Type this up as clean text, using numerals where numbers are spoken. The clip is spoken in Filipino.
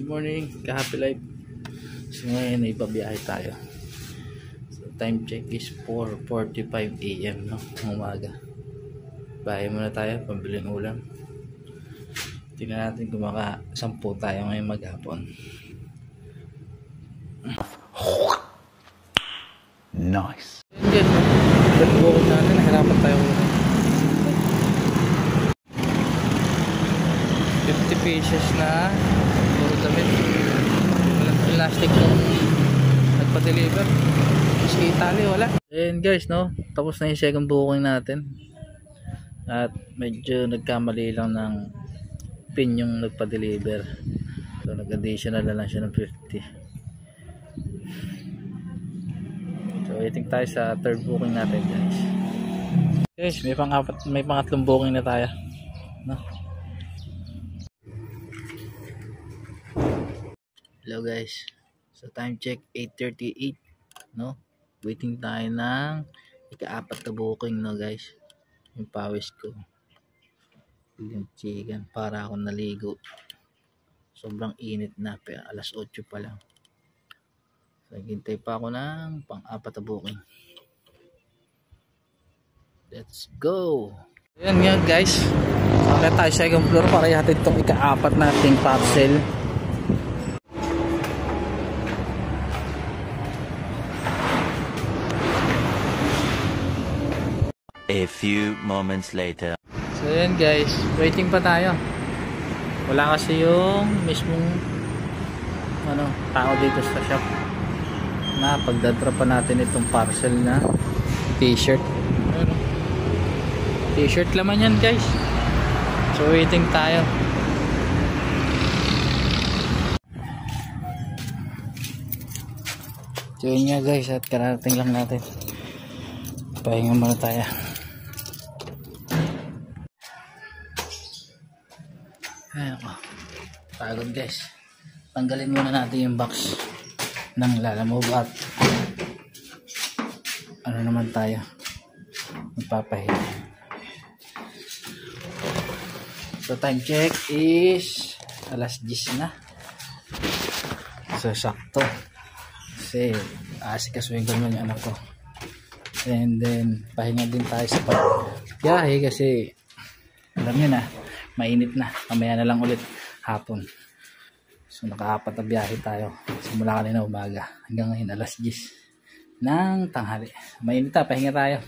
morning, ka-happy life. So ngayon ay pabiyahe tayo. So time check is 4:45 AM no, ng umaga. Bahay muna tayo, pambiling ulam. Tingnan natin kung maka-10 tayo ngayon maghapon. Nice. Good. Balik natin, nahirapan tayo. 50 pesos na puro damit. Walang plastic nung nagpa-deliver. Kasi Italy wala. And guys no, tapos na yung second booking natin. At medyo nagkamali lang ng pin yung nagpa-deliver. So nag-additional na lang siya ng 50. So waiting tayo sa third booking natin guys. Guys, may pangatlong booking na tayo. No? Hello guys. So time check 8:38 no. Waiting tayo ng ika-4 na booking no guys. Yung pawis ko. Yung chicken para ako naligo. Sobrang init na pero alas 8 pa lang. So hintay pa ako ng pang-4 na booking. Let's go. Ayan nga guys. Akit tayo sa second floor para ihatid itong ika-4 nating parcel. A few moments later. So yan guys, waiting pa tayo. Wala kasi yung mismong tao dito sa shop na pagdadrop pa natin itong parcel na t-shirt. T-shirt laman yan guys. So waiting tayo. So yun nga guys, at kararating lang natin. Pahinga muna tayo. Ayan ako. Pagod guys. Tanggalin muna natin yung box ng Lalamove at ano naman tayo, magpapahinga. So time check is alas 10 na. So sakto kasi asikasuhin ko naman yung anak ko. And then pahinga din tayo sa pagbiyahe kasi alam nyo na mainit na, mamaya na lang ulit hapon. So naka-4 na biyahe tayo simula kanina umaga hanggang ngayon alas 10 ng tanghali. Mainit na, pahinga tayo.